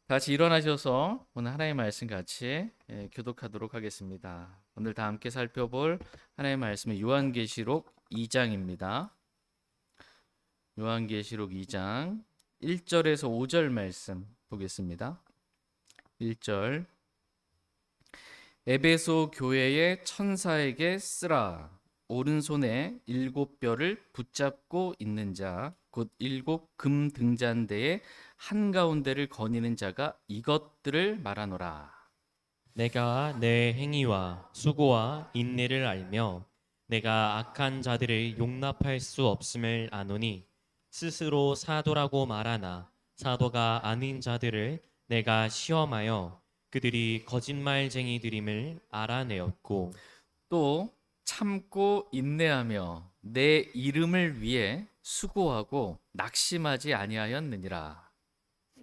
다시 일어나셔서 오늘 하나님의 말씀 같이 교독하도록 하겠습니다. 오늘 다 함께 살펴볼 하나님의 말씀은 요한계시록 2장입니다. 요한계시록 2장 1절에서 5절 말씀 보겠습니다. 1절 에베소 교회의 천사에게 쓰라. 오른손에 7뼈를 붙잡고 있는 자, 곧 7금 등잔대의 한가운데를 거니는 자가 이것들을 말하노라. 내가 내 행위와 수고와 인내를 알며 내가 악한 자들을 용납할 수 없음을 아노니 스스로 사도라고 말하나 사도가 아닌 자들을 내가 시험하여 그들이 거짓말쟁이들임을 알아내었고 또 참고 인내하며 내 이름을 위해 수고하고 낙심하지 아니하였느니라.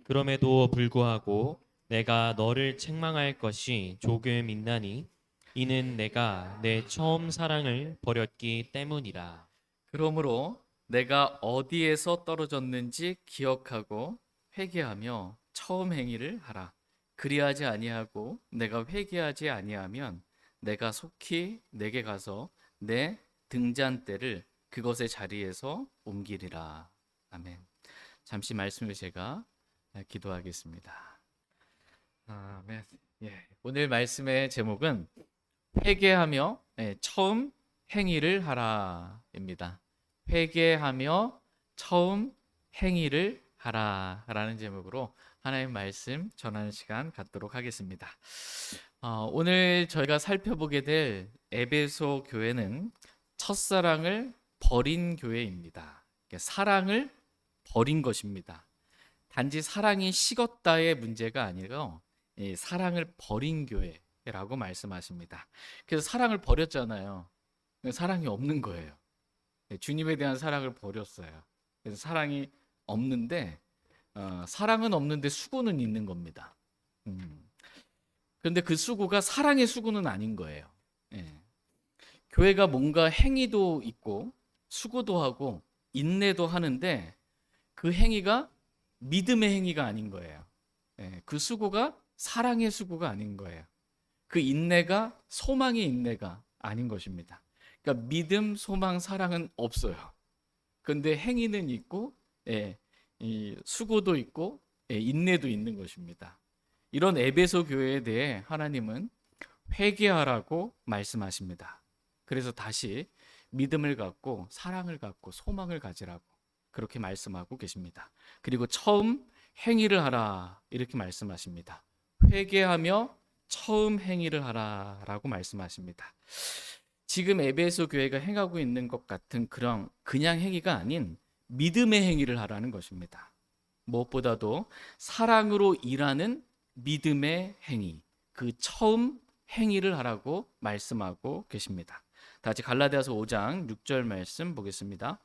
그럼에도 불구하고 내가 너를 책망할 것이 조금 있나니 이는 내가 내 처음 사랑을 버렸기 때문이라. 그러므로 내가 어디에서 떨어졌는지 기억하고 회개하며 처음 행위를 하라. 그리하지 아니하고 내가 회개하지 아니하면 내가 속히 내게 가서 내 등잔대를 그것의 자리에서 옮기리라. 아멘. 잠시 말씀을 제가 기도하겠습니다. 아멘. 예, 오늘 말씀의 제목은 회개하며 처음 행위를 하라입니다. 회개하며 처음 행위를 하라라는 제목으로 하나님의 말씀 전하는 시간 갖도록 하겠습니다. 오늘 저희가 살펴보게 될 에베소 교회는 첫사랑을 버린 교회입니다. 사랑을 버린 것입니다. 단지 사랑이 식었다의 문제가 아니고 사랑을 버린 교회라고 말씀하십니다. 그래서 사랑을 버렸잖아요. 사랑이 없는 거예요. 주님에 대한 사랑을 버렸어요. 그래서 사랑이 없는데 사랑은 없는데 수고는 있는 겁니다. 그런데 그 수고가 사랑의 수고는 아닌 거예요. 예. 교회가 뭔가 행위도 있고 수고도 하고 인내도 하는데 그 행위가 믿음의 행위가 아닌 거예요. 예. 그 수고가 사랑의 수고가 아닌 거예요. 그 인내가 소망의 인내가 아닌 것입니다. 그러니까 믿음, 소망, 사랑은 없어요. 그런데 행위는 있고 이 수고도 있고 인내도 있는 것입니다. 이런 에베소 교회에 대해 하나님은 회개하라고 말씀하십니다. 그래서 다시 믿음을 갖고 사랑을 갖고 소망을 가지라고 그렇게 말씀하고 계십니다. 그리고 처음 행위를 하라 이렇게 말씀하십니다. 회개하며 처음 행위를 하라라고 말씀하십니다. 지금 에베소 교회가 행하고 있는 것 같은 그냥 행위가 아닌 믿음의 행위를 하라는 것입니다. 무엇보다도 사랑으로 일하는 믿음의 행위, 그 처음 행위를 하라고 말씀하고 계십니다. 다시 갈라디아서 5장 6절 말씀 보겠습니다.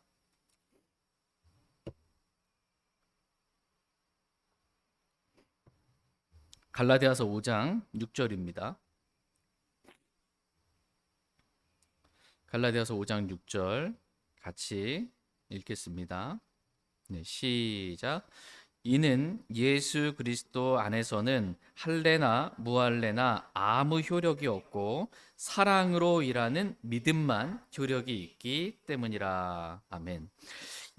갈라디아서 5장 6절입니다. 갈라디아서 5장 6절 같이 읽겠습니다. 네, 시작. 이는 예수 그리스도 안에서는 할례나 무할례나 아무 효력이 없고 사랑으로 일하는 믿음만 효력이 있기 때문이라. 아멘.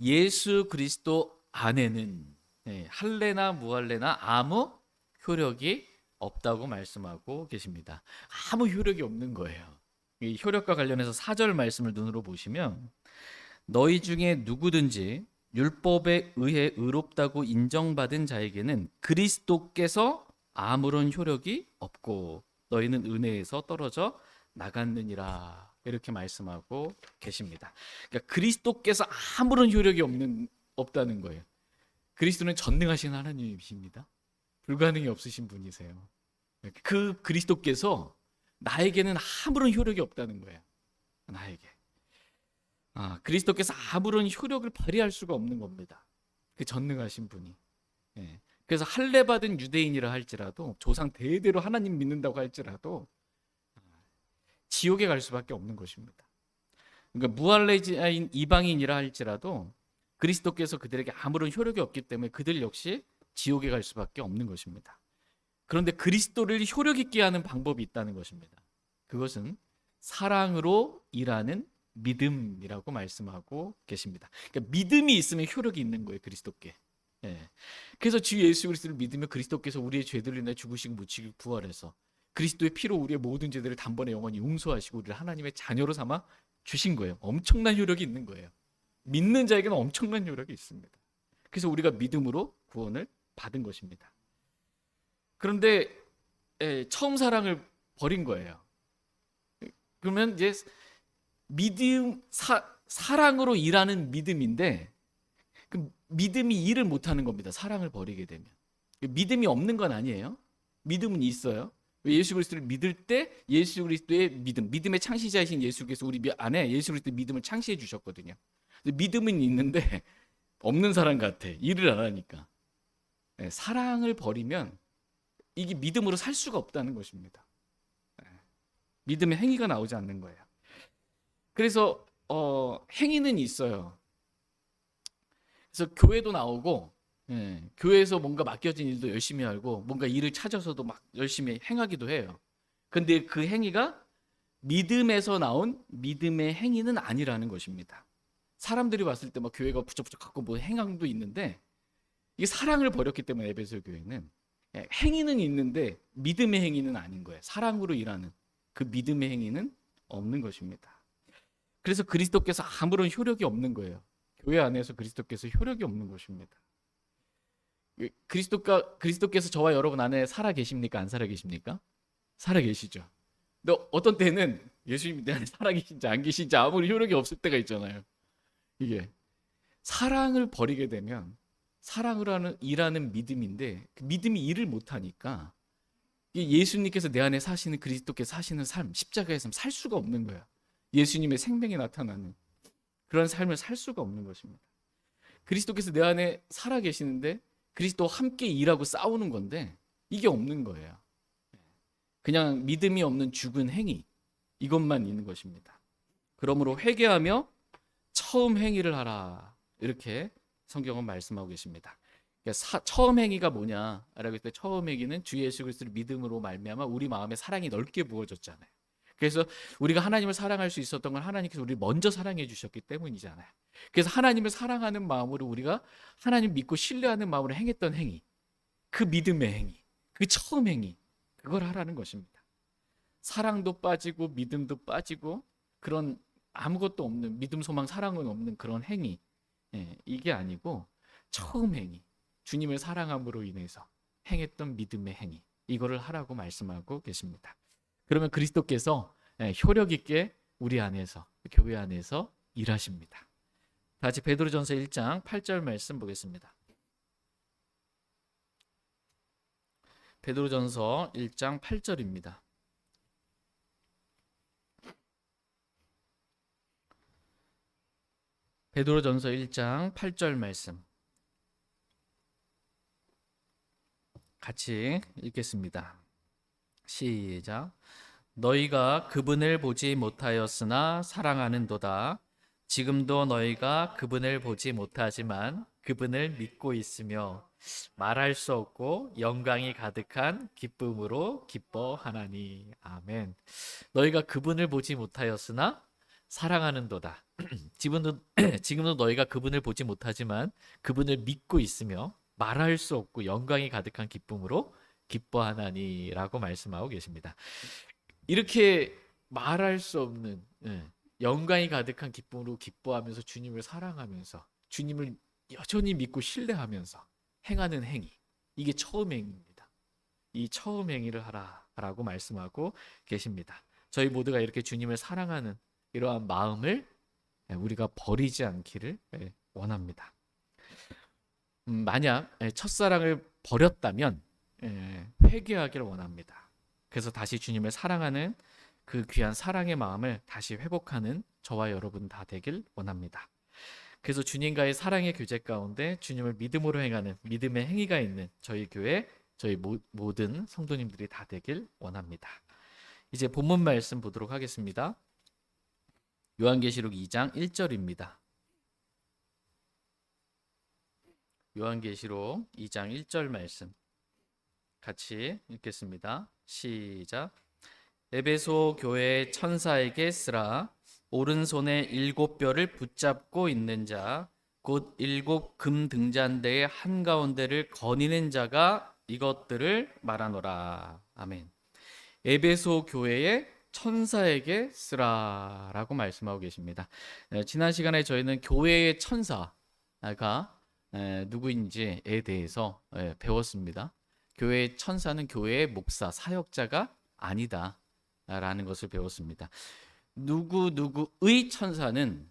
예수 그리스도 안에는 할례나 무할례나 아무 효력이 없다고 말씀하고 계십니다. 아무 효력이 없는 거예요. 이 효력과 관련해서 4절 말씀을 눈으로 보시면 너희 중에 누구든지 율법에 의해 의롭다고 인정받은 자에게는 그리스도께서 아무런 효력이 없고 너희는 은혜에서 떨어져 나갔느니라 이렇게 말씀하고 계십니다. 그러니까 그리스도께서 아무런 효력이 없다는 거예요. 그리스도는 전능하신 하나님이십니다. 불가능이 없으신 분이세요. 그 그리스도께서 나에게는 아무런 효력이 없다는 거예요. 나에게. 그리스도께서 아무런 효력을 발휘할 수가 없는 겁니다. 그 전능하신 분이. 예. 그래서 할례 받은 유대인이라 할지라도 조상 대대로 하나님 믿는다고 할지라도 지옥에 갈 수밖에 없는 것입니다. 그러니까 무할례자인 이방인이라 할지라도 그리스도께서 그들에게 아무런 효력이 없기 때문에 그들 역시 지옥에 갈 수밖에 없는 것입니다. 그런데 그리스도를 효력 있게 하는 방법이 있다는 것입니다. 그것은 사랑으로 일하는 믿음이라고 말씀하고 계십니다. 그러니까 믿음이 있으면 효력이 있는 거예요, 그리스도께. 예. 그래서 주 예수 그리스도를 믿으면 그리스도께서 우리의 죄들을 인해 죽으시고 묻히고 부활해서 그리스도의 피로 우리의 모든 죄들을 단번에 영원히 용서하시고 우리를 하나님의 자녀로 삼아 주신 거예요. 엄청난 효력이 있는 거예요. 믿는 자에게는 엄청난 효력이 있습니다. 그래서 우리가 믿음으로 구원을 받은 것입니다. 그런데 처음 사랑을 버린 거예요. 그러면 이제 믿음 사랑으로 일하는 믿음인데 그 믿음이 일을 못하는 겁니다. 사랑을 버리게 되면 믿음이 없는 건 아니에요. 믿음은 있어요. 예수 그리스도를 믿을 때 예수 그리스도의 믿음의 창시자이신 예수께서 우리 안에 예수 그리스도의 믿음을 창시해 주셨거든요. 믿음은 있는데 없는 사람 같아. 일을 안 하니까. 사랑을 버리면 이게 믿음으로 살 수가 없다는 것입니다. 믿음의 행위가 나오지 않는 거예요. 그래서 행위는 있어요. 그래서 교회도 나오고 교회에서 뭔가 맡겨진 일도 열심히 하고 뭔가 일을 찾아서도 막 열심히 행하기도 해요. 근데 그 행위가 믿음에서 나온 믿음의 행위는 아니라는 것입니다. 사람들이 봤을 때 막 교회가 부쩍부쩍 갖고 뭐 행함도 있는데 이게 사랑을 버렸기 때문에 에베소 교회는 행위는 있는데 믿음의 행위는 아닌 거예요. 사랑으로 일하는 그 믿음의 행위는 없는 것입니다. 그래서 그리스도께서 아무런 효력이 없는 거예요. 교회 안에서 그리스도께서 효력이 없는 것입니다. 그리스도께서 저와 여러분 안에 살아 계십니까? 안 살아 계십니까? 살아 계시죠. 근데 어떤 때는 예수님이 내 안에 살아 계신지 안 계신지 아무리 효력이 없을 때가 있잖아요. 이게 사랑을 버리게 되면 사랑으로 일하는 믿음인데 그 믿음이 일을 못하니까 예수님께서 내 안에 사시는 그리스도께서 사시는 삶, 십자가의 삶 살 수가 없는 거예요. 예수님의 생명이 나타나는 그런 삶을 살 수가 없는 것입니다. 그리스도께서 내 안에 살아 계시는데 그리스도와 함께 일하고 싸우는 건데 이게 없는 거예요. 그냥 믿음이 없는 죽은 행위 이것만 있는 것입니다. 그러므로 회개하며 처음 행위를 하라 이렇게 성경은 말씀하고 계십니다. 그러니까 처음 행위가 뭐냐라고 했을 때 처음 행위는 주 예수 그리스도를 믿음으로 말미암아 우리 마음에 사랑이 넓게 부어졌잖아요. 그래서 우리가 하나님을 사랑할 수 있었던 건 하나님께서 우리를 먼저 사랑해 주셨기 때문이잖아요. 그래서 하나님을 사랑하는 마음으로 우리가 하나님 믿고 신뢰하는 마음으로 행했던 행위, 그 믿음의 행위, 그 처음 행위, 그걸 하라는 것입니다. 사랑도 빠지고 믿음도 빠지고 그런 아무것도 없는 믿음, 소망, 사랑은 없는 그런 행위, 이게 아니고 처음 행위, 주님을 사랑함으로 인해서 행했던 믿음의 행위, 이거를 하라고 말씀하고 계십니다. 그러면 그리스도께서 효력 있게 우리 안에서, 교회 안에서 일하십니다. 다시 베드로전서 1장 8절 말씀 보겠습니다. 베드로전서 1장 8절입니다. 베드로전서 1장 8절 말씀 같이 읽겠습니다. 시작. 너희가 그분을 보지 못하였으나 사랑하는도다. 지금도 너희가 그분을 보지 못하지만 그분을 믿고 있으며 말할 수 없고 영광이 가득한 기쁨으로 기뻐하나니. 아멘. 너희가 그분을 보지 못하였으나 사랑하는도다. 지금도 너희가 그분을 보지 못하지만 그분을 믿고 있으며 말할 수 없고 영광이 가득한 기쁨으로 기뻐하나니라고 말씀하고 계십니다. 이렇게 말할 수 없는 영광이 가득한 기쁨으로 기뻐하면서 주님을 사랑하면서 주님을 여전히 믿고 신뢰하면서 행하는 행위, 이게 처음 행위입니다. 이 처음 행위를 하라라고 말씀하고 계십니다. 저희 모두가 이렇게 주님을 사랑하는 이러한 마음을 우리가 버리지 않기를 원합니다. 만약 첫사랑을 버렸다면 회개하기를 원합니다. 그래서 다시 주님을 사랑하는 그 귀한 사랑의 마음을 다시 회복하는 저와 여러분 다 되길 원합니다. 그래서 주님과의 사랑의 교제 가운데 주님을 믿음으로 행하는 믿음의 행위가 있는 저희 교회, 저희 모든 성도님들이 다 되길 원합니다. 이제 본문 말씀 보도록 하겠습니다. 요한계시록 2장 1절입니다. 요한계시록 2장 1절 말씀 같이 읽겠습니다. 시작. 에베소 교회 천사에게 쓰라. 오른손에 7뼈를 붙잡고 있는 자, 곧 7금 등잔대의 한가운데를 거니는 자가 이것들을 말하노라. 아멘. 에베소 교회의 천사에게 쓰라라고 말씀하고 계십니다. 지난 시간에 저희는 교회의 천사가 누구인지에 대해서 배웠습니다. 교회의 천사는 교회의 목사, 사역자가 아니다라는 것을 배웠습니다. 누구의 천사는,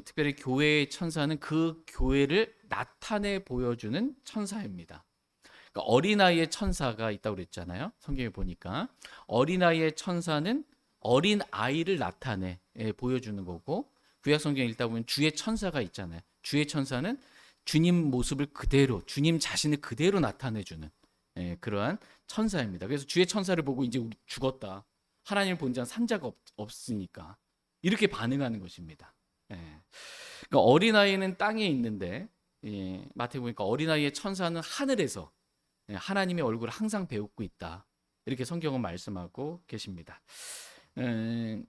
특별히 교회의 천사는 그 교회를 나타내 보여주는 천사입니다. 그러니까 어린아이의 천사가 있다고 그랬잖아요. 성경에 보니까 어린아이의 천사는 어린아이를 나타내 보여주는 거고, 구약 성경 읽다 보면 주의 천사가 있잖아요. 주의 천사는 주님 모습을 그대로, 주님 자신을 그대로 나타내주는 그러한 천사입니다. 그래서 주의 천사를 보고 이제 우리 죽었다, 하나님을 본 자는 산 자가 없으니까 이렇게 반응하는 것입니다. 그러니까 어린아이는 땅에 있는데, 마태복음 보니까 어린아이의 천사는 하늘에서 하나님의 얼굴을 항상 배우고 있다, 이렇게 성경은 말씀하고 계십니다.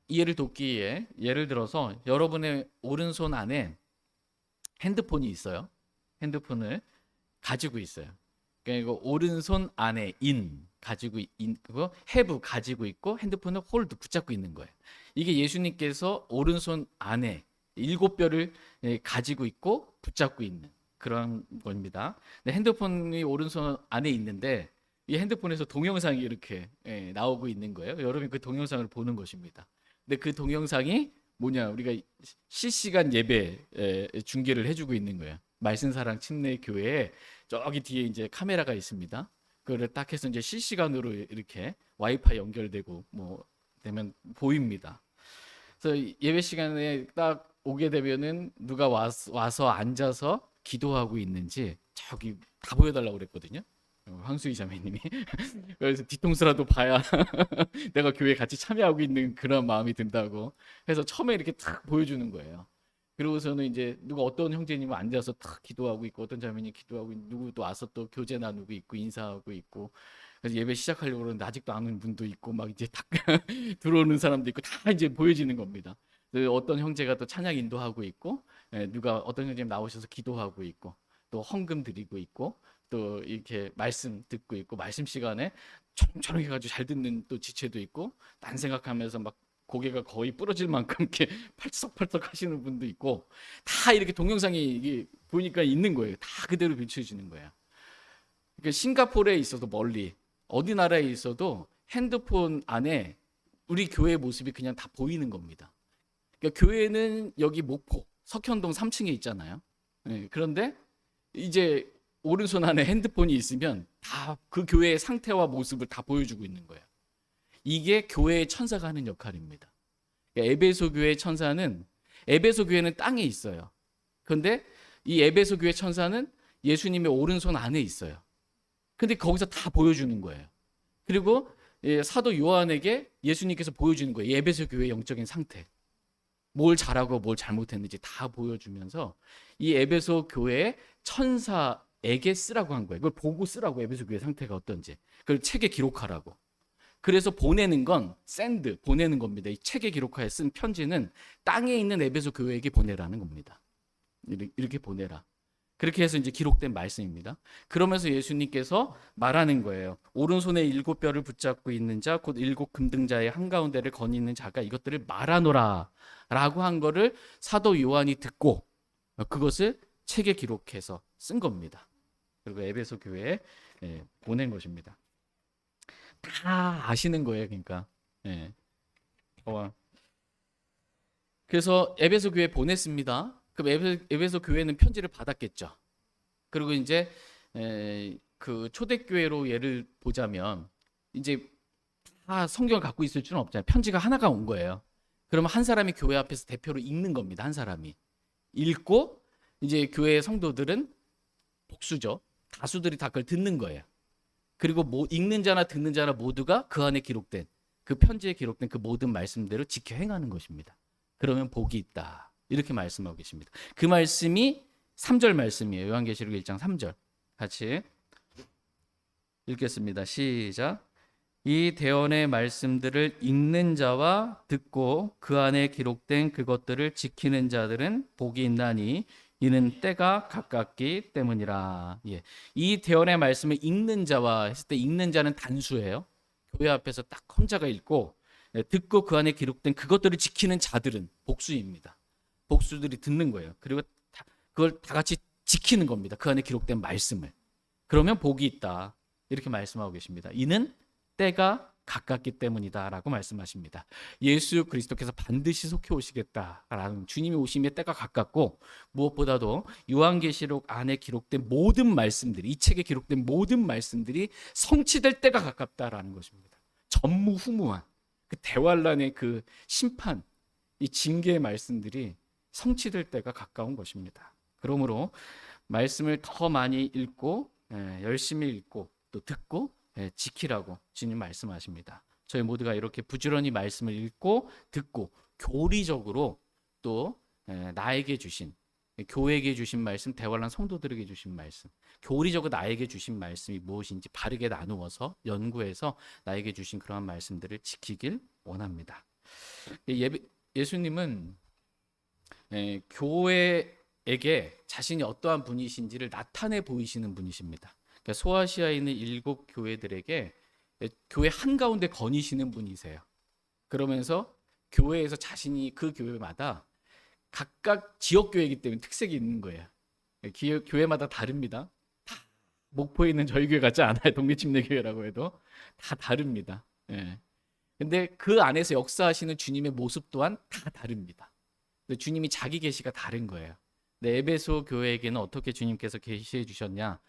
이해를 돕기에 예를 들어서 여러분의 오른손 안에 핸드폰이 있어요. 핸드폰을 가지고 있어요. 그러니까 오른손 안에 가지고 있고, have 가지고 있고, 핸드폰을 hold 붙잡고 있는 거예요. 이게 예수님께서 오른손 안에 7뼈를 가지고 있고 붙잡고 있는 그런 겁니다. 핸드폰이 오른손 안에 있는데 이 핸드폰에서 동영상이 이렇게 나오고 있는 거예요. 여러분이 그 동영상을 보는 것입니다. 근데 그 동영상이 뭐냐, 우리가 실시간 예배 중계를 해주고 있는 거예요. 말씀사랑 침례 교회에 저기 뒤에 이제 카메라가 있습니다. 그거를 딱 해서 이제 실시간으로 이렇게 와이파이 연결되고 뭐 되면 보입니다. 그래서 예배 시간에 딱 오게 되면은 누가 와서 앉아서 기도하고 있는지 저기 다 보여달라고 그랬거든요. 황수희 자매님이. 그래서 뒤통수라도 봐야 내가 교회에 같이 참여하고 있는 그런 마음이 든다고 해서 처음에 이렇게 탁 보여주는 거예요. 그러고서는 이제 누가 어떤 형제님은 앉아서 탁 기도하고 있고, 어떤 자매님이 기도하고 있고, 누구 또 와서 또 교제 나누고 있고 인사하고 있고, 그래서 예배 시작하려고 그러는데 아직도 안 오는 분도 있고, 막 이제 딱 들어오는 사람도 있고, 다 이제 보여지는 겁니다. 어떤 형제가 또 찬양 인도하고 있고, 누가 어떤 형제님 나오셔서 기도하고 있고, 또 헌금 드리고 있고, 또 이렇게 말씀 듣고 있고, 말씀 시간에 초롱초롱 해가지고 잘 듣는 또 지체도 있고, 딴 생각하면서 막 고개가 거의 부러질 만큼 이렇게 팔썩팔썩 하시는 분도 있고, 다 이렇게 동영상이 이게 보니까 있는 거예요. 다 그대로 비춰지는 거예요. 그러니까 싱가포르에 있어도 멀리 어디 나라에 있어도 핸드폰 안에 우리 교회의 모습이 그냥 다 보이는 겁니다. 그러니까 교회는 여기 목포 석현동 3층에 있잖아요. 그런데 이제 오른손 안에 핸드폰이 있으면 다 그 교회의 상태와 모습을 다 보여주고 있는 거예요. 이게 교회의 천사가 하는 역할입니다. 그러니까 에베소 교회의 천사는, 에베소 교회는 땅에 있어요. 그런데 이 에베소 교회 천사는 예수님의 오른손 안에 있어요. 근데 거기서 다 보여주는 거예요. 그리고 사도 요한에게 예수님께서 보여주는 거예요. 에베소 교회의 영적인 상태, 뭘 잘하고 뭘 잘못했는지 다 보여주면서 이 에베소 교회의 천사에게 쓰라고 한 거예요. 그걸 보고 쓰라고, 에베소 교회 상태가 어떤지 그걸 책에 기록하라고. 그래서 보내는 건 샌드, 보내는 겁니다. 이 책에 기록하여 쓴 편지는 땅에 있는 에베소 교회에게 보내라는 겁니다. 이렇게 보내라. 그렇게 해서 이제 기록된 말씀입니다. 그러면서 예수님께서 말하는 거예요. 오른손에 7뼈를 붙잡고 있는 자, 곧 7금등자의 한가운데를 거니는 자가 이것들을 말하노라 라고 한 거를 사도 요한이 듣고 그것을 책에 기록해서 쓴 겁니다. 그리고 에베소 교회에 보낸 것입니다. 다 아시는 거예요. 그러니까 그래서 에베소 교회에 보냈습니다. 그럼 에베소 교회는 편지를 받았겠죠. 그리고 이제 그 초대교회로 예를 보자면 이제 다 성경을 갖고 있을 줄은 없잖아요. 편지가 하나가 온 거예요. 그러면 한 사람이 교회 앞에서 대표로 읽는 겁니다. 한 사람이 읽고 이제 교회 성도들은 복수죠. 다수들이 다 그걸 듣는 거예요. 그리고 읽는 자나 듣는 자나 모두가 그 안에 기록된, 그 편지에 기록된 그 모든 말씀대로 지켜 행하는 것입니다. 그러면 복이 있다. 이렇게 말씀하고 계십니다. 그 말씀이 3절 말씀이에요. 요한계시록 1장 3절. 같이 읽겠습니다. 시작. 이 대언의 말씀들을 읽는 자와 듣고 그 안에 기록된 그것들을 지키는 자들은 복이 있나니 이는 때가 가깝기 때문이라. 예. 이 대언의 말씀을 읽는 자와 했을 때 읽는 자는 단수예요. 교회 앞에서 딱 혼자가 읽고 듣고 그 안에 기록된 그것들을 지키는 자들은 복수입니다. 복수들이 듣는 거예요. 그리고 그걸 다 같이 지키는 겁니다. 그 안에 기록된 말씀을. 그러면 복이 있다. 이렇게 말씀하고 계십니다. 이는 때가 가깝기 때문이다라고 말씀하십니다. 예수 그리스도께서 반드시 속해 오시겠다라는 주님이 오심의 때가 가깝고 무엇보다도 요한계시록 안에 기록된 모든 말씀들이 이 책에 기록된 모든 말씀들이 성취될 때가 가깝다라는 것입니다. 전무후무한 그 대환란의 그 심판, 이 징계의 말씀들이 성취될 때가 가까운 것입니다. 그러므로 말씀을 더 많이 읽고 열심히 읽고 또 듣고 지키라고 주님 말씀하십니다. 저희 모두가 이렇게 부지런히 말씀을 읽고 듣고 교리적으로 또 나에게 주신 교회에게 주신 말씀, 대환란 성도들에게 주신 말씀, 교리적으로 나에게 주신 말씀이 무엇인지 바르게 나누어서 연구해서 나에게 주신 그러한 말씀들을 지키길 원합니다. 예수님은 교회에게 자신이 어떠한 분이신지를 나타내 보이시는 분이십니다. 그러니까 소아시아에 있는 7 교회들에게 교회 한가운데 거니시는 분이세요. 그러면서 교회에서 자신이 그 교회마다 각각 지역교회이기 때문에 특색이 있는 거예요. 교회마다 다릅니다. 다 목포에 있는 저희 교회 같지 않아요. 독립침례교회라고 해도 다 다릅니다. 근데 그 안에서 역사하시는 주님의 모습 또한 다 다릅니다. 주님이 자기 계시가 다른 거예요. 에베소 교회에게는 어떻게 주님께서 계시해 주셨냐?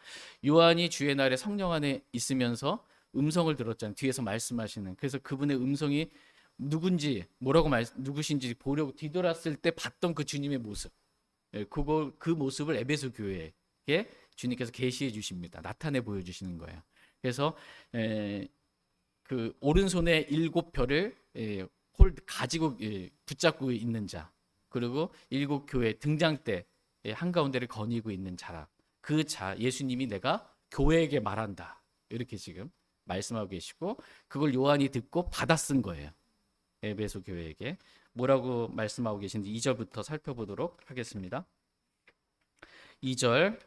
요한이 주의 날에 성령 안에 있으면서 음성을 들었잖아요. 뒤에서 말씀하시는. 그래서 그분의 음성이 누군지 누구신지 보려고 뒤돌았을 때 봤던 그 주님의 모습. 그 모습을 에베소 교회에게 주님께서 계시해 주십니다. 나타내 보여 주시는 거예요. 그래서 그 오른손에 7별을 가지고 붙잡고 있는 자. 그리고 7 교회 등장 때 한가운데를 거니고 있는 자라. 그 자 예수님이 내가 교회에게 말한다. 이렇게 지금 말씀하고 계시고 그걸 요한이 듣고 받아 쓴 거예요. 에베소 교회에게 뭐라고 말씀하고 계신지 2절부터 살펴보도록 하겠습니다. 2절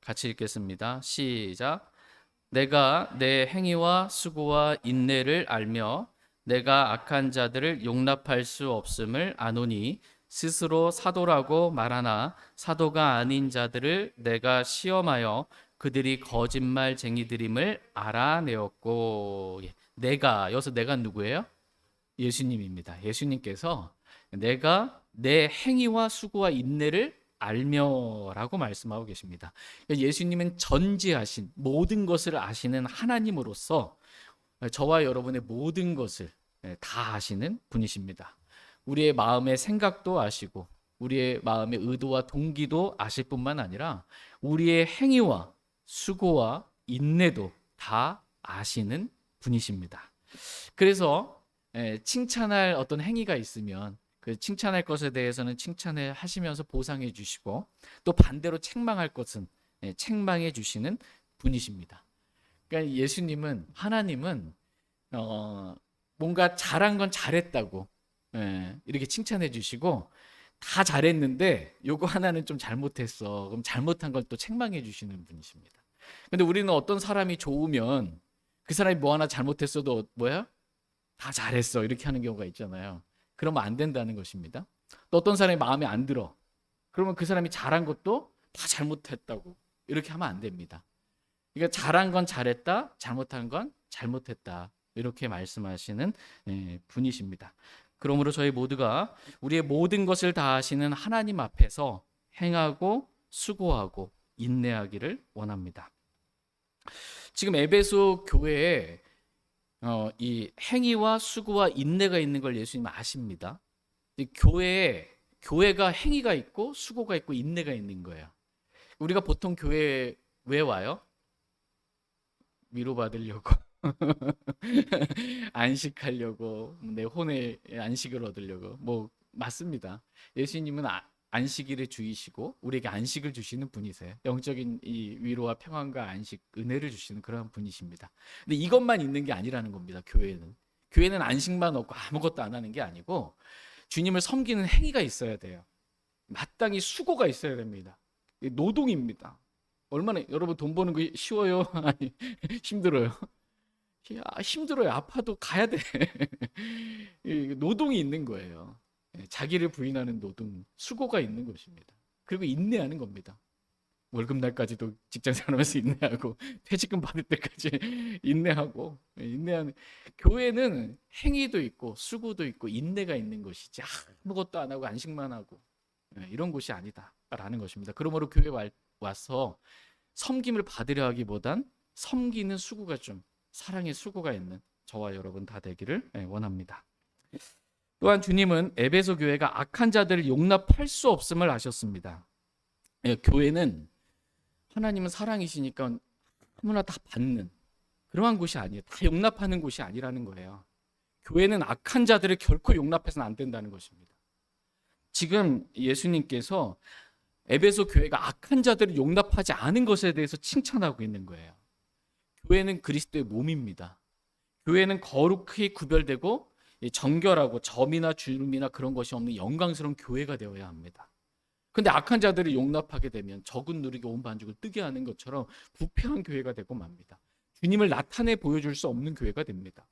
같이 읽겠습니다. 시작. 내가 내 행위와 수고와 인내를 알며 내가 악한 자들을 용납할 수 없음을 아노니 스스로 사도라고 말하나 사도가 아닌 자들을 내가 시험하여 그들이 거짓말쟁이들임을 알아내었고. 내가 여기서 내가 누구예요? 예수님입니다. 예수님께서 내가 내 행위와 수고와 인내를 알며라고 말씀하고 계십니다. 예수님은 전지하신 모든 것을 아시는 하나님으로서 저와 여러분의 모든 것을 다 아시는 분이십니다. 우리의 마음의 생각도 아시고 우리의 마음의 의도와 동기도 아실 뿐만 아니라 우리의 행위와 수고와 인내도 다 아시는 분이십니다. 그래서 칭찬할 어떤 행위가 있으면 그 칭찬할 것에 대해서는 칭찬을 하시면서 보상해 주시고 또 반대로 책망할 것은 책망해 주시는 분이십니다. 그러니까 예수님은 하나님은 뭔가 잘한 건 잘했다고 이렇게 칭찬해 주시고 다 잘했는데 요거 하나는 좀 잘못했어. 그럼 잘못한 걸 또 책망해 주시는 분이십니다. 근데 우리는 어떤 사람이 좋으면 그 사람이 뭐 하나 잘못했어도 뭐야? 다 잘했어. 이렇게 하는 경우가 있잖아요. 그러면 안 된다는 것입니다. 또 어떤 사람이 마음에 안 들어. 그러면 그 사람이 잘한 것도 다 잘못했다고 이렇게 하면 안 됩니다. 그러니까 잘한 건 잘했다, 잘못한 건 잘못했다. 이렇게 말씀하시는 분이십니다. 그러므로 저희 모두가 우리의 모든 것을 다 아시는 하나님 앞에서 행하고 수고하고 인내하기를 원합니다. 지금 에베소 교회에 이 행위와 수고와 인내가 있는 걸 예수님 아십니다. 교회가 행위가 있고 수고가 있고 인내가 있는 거예요. 우리가 보통 교회에 왜 와요? 위로받으려고 안식하려고 내 혼의 안식을 얻으려고 뭐 맞습니다. 예수님은 안식일을 주이시고 우리에게 안식을 주시는 분이세요. 영적인 이 위로와 평안과 안식, 은혜를 주시는 그런 분이십니다. 근데 이것만 있는 게 아니라는 겁니다. 교회는 안식만 얻고 아무것도 안 하는 게 아니고 주님을 섬기는 행위가 있어야 돼요. 마땅히 수고가 있어야 됩니다. 노동입니다. 얼마나 여러분 돈 버는 거 쉬워요? 아니 힘들어요. 힘들어요. 아파도 가야 돼. 노동이 있는 거예요. 자기를 부인하는 노동, 수고가 있는 것입니다. 그리고 인내하는 겁니다. 월급날까지도 직장 생활하면서 인내하고 퇴직금 받을 때까지 인내하고 인내하는 교회는 행위도 있고 수고도 있고 인내가 있는 것이지 아무것도 안 하고 안식만 하고 이런 곳이 아니다라는 것입니다. 그러므로 교회 와서 섬김을 받으려 하기보단 섬기는 수고가 좀 사랑의 수고가 있는 저와 여러분 다 되기를 원합니다. 또한 주님은 에베소 교회가 악한 자들을 용납할 수 없음을 아셨습니다. 교회는 하나님은 사랑이시니까 아무나 다 받는 그러한 곳이 아니에요. 다 용납하는 곳이 아니라는 거예요. 교회는 악한 자들을 결코 용납해서는 안 된다는 것입니다. 지금 예수님께서 에베소 교회가 악한 자들을 용납하지 않은 것에 대해서 칭찬하고 있는 거예요. 교회는 그리스도의 몸입니다. 교회는 거룩히 구별되고 정결하고 점이나 주름이나 그런 것이 없는 영광스러운 교회가 되어야 합니다. 근데 악한 자들을 용납하게 되면 적은 누리게 온 반죽을 뜨게 하는 것처럼 부패한 교회가 되고 맙니다. 주님을 나타내 보여줄 수 없는 교회가 됩니다.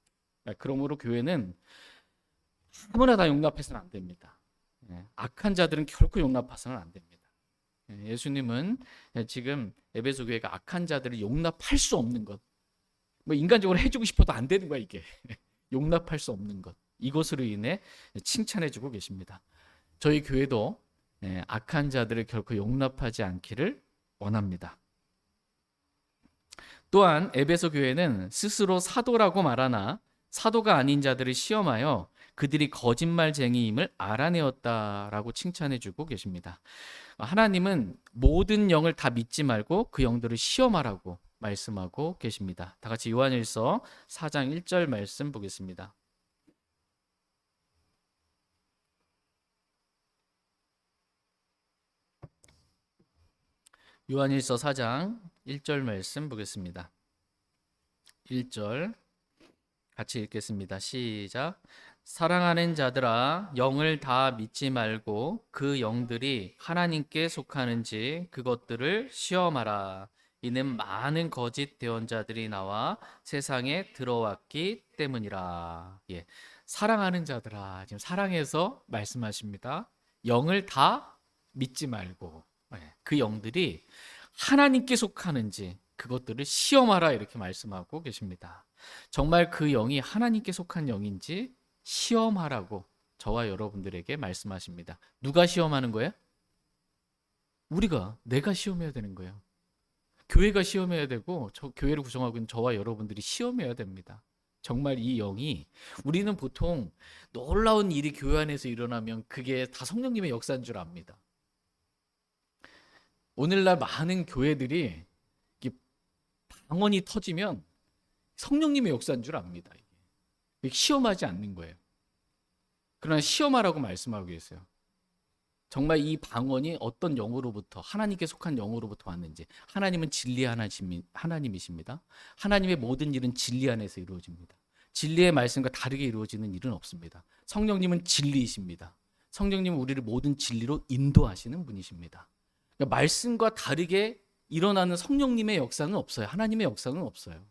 그러므로 교회는 아무나 다 용납해서는 안 됩니다. 악한 자들은 결코 용납해서는 안 됩니다. 예수님은 지금 에베소 교회가 악한 자들을 용납할 수 없는 것, 뭐 인간적으로 해주고 싶어도 안 되는 거야 이게. 용납할 수 없는 것, 이것으로 인해 칭찬해주고 계십니다. 저희 교회도 악한 자들을 결코 용납하지 않기를 원합니다. 또한 에베소 교회는 스스로 사도라고 말하나 사도가 아닌 자들을 시험하여 그들이 거짓말쟁이임을 알아내었다라고 칭찬해주고 계십니다. 하나님은 모든 영을 다 믿지 말고 그 영들을 시험하라고 말씀하고 계십니다. 다 같이 요한일서 4장 1절 말씀 보겠습니다. 요한일서 4장 1절 말씀 보겠습니다. 1절 같이 읽겠습니다. 시작. 사랑하는 자들아, 영을 다 믿지 말고 그 영들이 하나님께 속하는지 그것들을 시험하라. 이는 많은 거짓 대언자들이 나와 세상에 들어왔기 때문이라. 사랑하는 자들아, 지금 사랑해서 말씀하십니다. 영을 다 믿지 말고 그 영들이 하나님께 속하는지 그것들을 시험하라 이렇게 말씀하고 계십니다. 정말 그 영이 하나님께 속한 영인지 시험하라고 저와 여러분들에게 말씀하십니다. 누가 시험하는 거예요? 내가 시험해야 되는 거예요. 교회가 시험해야 되고 교회를 구성하고 있는 저와 여러분들이 시험해야 됩니다. 정말 이 영이, 우리는 보통 놀라운 일이 교회 안에서 일어나면 그게 다 성령님의 역사인 줄 압니다. 오늘날 많은 교회들이 방언이 터지면 성령님의 역사인 줄 압니다. 시험하지 않는 거예요. 그러나 시험하라고 말씀하고 계세요. 정말 이 방언이 어떤 영으로부터, 하나님께 속한 영으로부터 왔는지. 하나님은 진리 하나님이십니다. 하나님의 모든 일은 진리 안에서 이루어집니다. 진리의 말씀과 다르게 이루어지는 일은 없습니다. 성령님은 진리이십니다. 성령님은 우리를 모든 진리로 인도하시는 분이십니다. 그러니까 말씀과 다르게 일어나는 성령님의 역사는 없어요. 하나님의 역사는 없어요.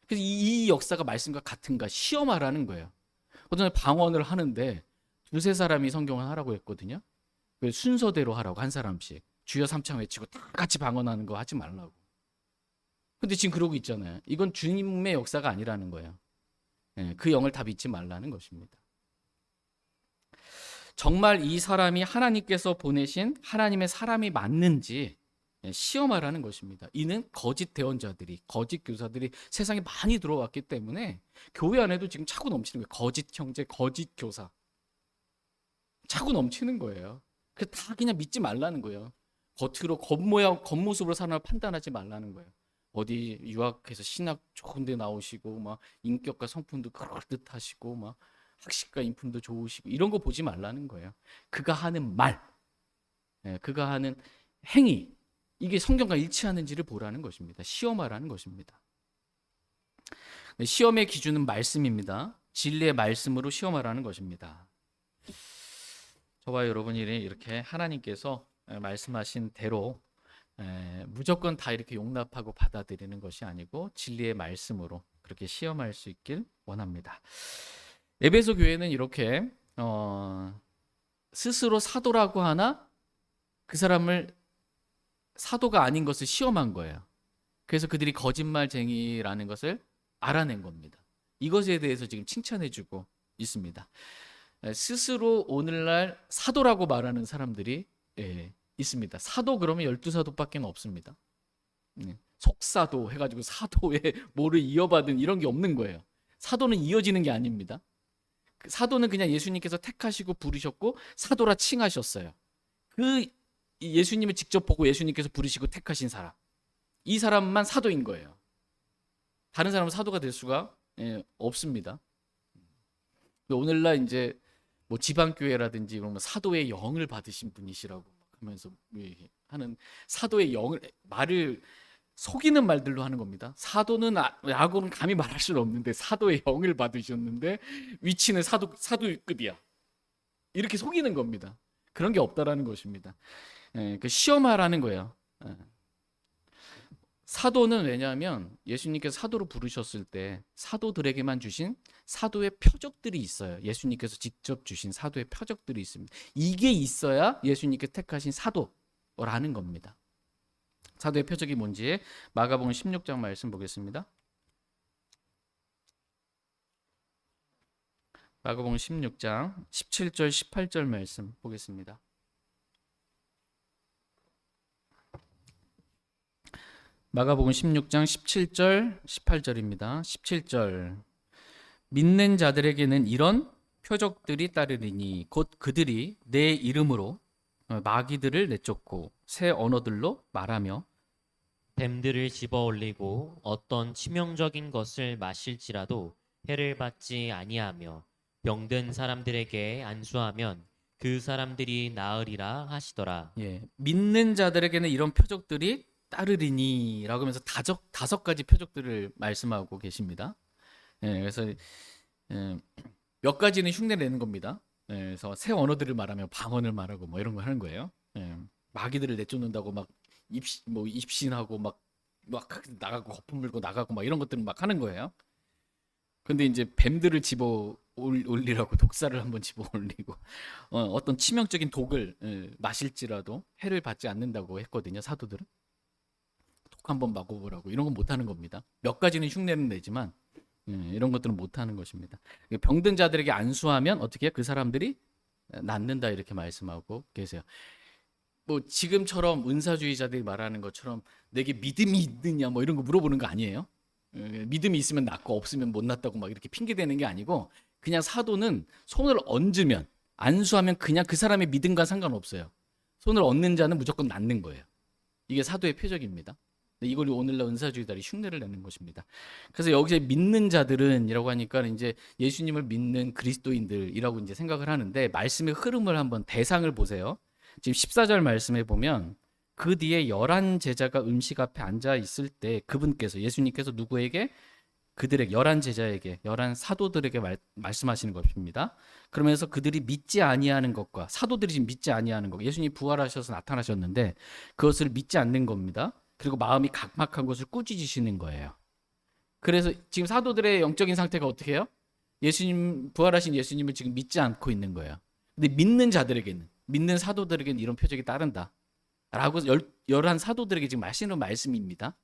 그래서 이 역사가 말씀과 같은가 시험하라는 거예요. 어떤 방언을 하는데 두세 사람이 성경을 하라고 했거든요. 순서대로 하라고, 한 사람씩 주여 삼창 외치고 다 같이 방언하는 거 하지 말라고. 근데 지금 그러고 있잖아요. 이건 주님의 역사가 아니라는 거예요. 그 영을 다 믿지 말라는 것입니다. 정말 이 사람이 하나님께서 보내신 하나님의 사람이 맞는지 시험하라는 것입니다. 이는 거짓 대언자들이, 거짓 교사들이 세상에 많이 들어왔기 때문에 교회 안에도 지금 차고 넘치는 거예요. 거짓 형제, 거짓 교사 차고 넘치는 거예요. 그래서 다 그냥 믿지 말라는 거예요. 겉으로 겉모습으로 사람을 판단하지 말라는 거예요. 어디 유학해서 신학 좋은 데 나오시고 막 인격과 성품도 그럴듯하시고 막 학식과 인품도 좋으시고 이런 거 보지 말라는 거예요. 그가 하는 말, 그가 하는 행위, 이게 성경과 일치하는지를 보라는 것입니다. 시험하라는 것입니다. 시험의 기준은 말씀입니다. 진리의 말씀으로 시험하라는 것입니다. 저와 여러분이 이렇게 하나님께서 말씀하신 대로 무조건 다 이렇게 용납하고 받아들이는 것이 아니고 진리의 말씀으로 그렇게 시험할 수 있길 원합니다. 에베소 교회는 이렇게 스스로 사도라고 하나 그 사람을 사도가 아닌 것을 시험한 거예요. 그래서 그들이 거짓말쟁이라는 것을 알아낸 겁니다. 이것에 대해서 지금 칭찬해주고 있습니다. 스스로 오늘날 사도라고 말하는 사람들이 있습니다. 사도 그러면 12사도밖에 없습니다. 속사도 해가지고 사도의 뭐를 이어받은 이런 게 없는 거예요. 사도는 이어지는 게 아닙니다. 사도는 그냥 예수님께서 택하시고 부르셨고 사도라 칭하셨어요. 그 예수님을 직접 보고 예수님께서 부르시고 택하신 사람, 이 사람만 사도인 거예요. 다른 사람은 사도가 될 수가 없습니다. 오늘날 이제 뭐 지방교회라든지 그런 사도의 영을 받으신 분이시라고 하면서 하는 사도의 영을 말을 속이는 말들로 하는 겁니다. 사도는 라고는 감히 말할 수는 없는데 사도의 영을 받으셨는데 위치는 사도급이야. 이렇게 속이는 겁니다. 그런 게 없다라는 것입니다. 그 시험하라는 거예요. 사도는 왜냐하면 예수님께서 사도로 부르셨을 때 사도들에게만 주신 사도의 표적들이 있어요. 예수님께서 직접 주신 사도의 표적들이 있습니다. 이게 있어야 예수님께서 택하신 사도라는 겁니다. 사도의 표적이 뭔지 마가복음 16장 말씀 보겠습니다. 마가복음 16장 17절 18절 말씀 보겠습니다. 마가복음 16장 17절 18절입니다. 17절 믿는 자들에게는 이런 표적들이 따르리니 곧 그들이 내 이름으로 마귀들을 내쫓고 새 언어들로 말하며 뱀들을 집어 올리고 어떤 치명적인 것을 마실지라도 해를 받지 아니하며 병든 사람들에게 안수하면 그 사람들이 나으리라 하시더라. 믿는 자들에게는 이런 표적들이 따르리니 라고 하면서 다섯 가지 표적들을 말씀하고 계십니다. 그래서 몇 가지는 흉내를 내는 겁니다. 그래서 새 언어들을 말하며 방언을 말하고 뭐 이런 거 하는 거예요. 마귀들을 내쫓는다고 막 입신하고 막 나가고 거품 물고 나가고 막 이런 것들을 막 하는 거예요. 근데 이제 뱀들을 집어 올리라고 독사를 한번 집어 올리고 어떤 치명적인 독을 마실지라도 해를 받지 않는다고 했거든요. 사도들은 독 한번 먹어보라고 이런 건 못하는 겁니다. 몇 가지는 흉내는 내지만 이런 것들은 못하는 것입니다. 병든 자들에게 안수하면 어떻게 해요? 그 사람들이 낫는다 이렇게 말씀하고 계세요. 뭐 지금처럼 은사주의자들이 말하는 것처럼 내게 믿음이 있느냐 뭐 이런 거 물어보는 거 아니에요. 믿음이 있으면 낫고 없으면 못 낫다고 막 이렇게 핑계대는 게 아니고 그냥 사도는 손을 얹으면 안수하면 그냥 그 사람의 믿음과 상관없어요. 손을 얹는 자는 무조건 낫는 거예요. 이게 사도의 표적입니다. 이걸 오늘날 은사주의자들이 흉내를 내는 것입니다. 그래서 여기서 믿는 자들은이라고 하니까 이제 예수님을 믿는 그리스도인들이라고 이제 생각을 하는데 말씀의 흐름을 한번 대상을 보세요. 지금 14절 말씀에 보면 그 뒤에 11 제자가 음식 앞에 앉아 있을 때 그분께서 예수님께서 누구에게 그들에게 11 제자에게 11 사도들에게 말씀하시는 것입니다. 그러면서 그들이 믿지 아니하는 것과 사도들이 지금 믿지 아니하는 것, 예수님이 부활하셔서 나타나셨는데 그것을 믿지 않는 겁니다. 그리고 마음이 각막한 것을 꾸짖으시는 거예요. 그래서 지금 사도들의 영적인 상태가 어떻게 해요? 예수님 부활하신 예수님을 지금 믿지 않고 있는 거예요. 근데 믿는 자들에게는 믿는 사도들에게는 이런 표적이 따른다. 라고 11 사도들에게 지금 하시는 말씀입니다.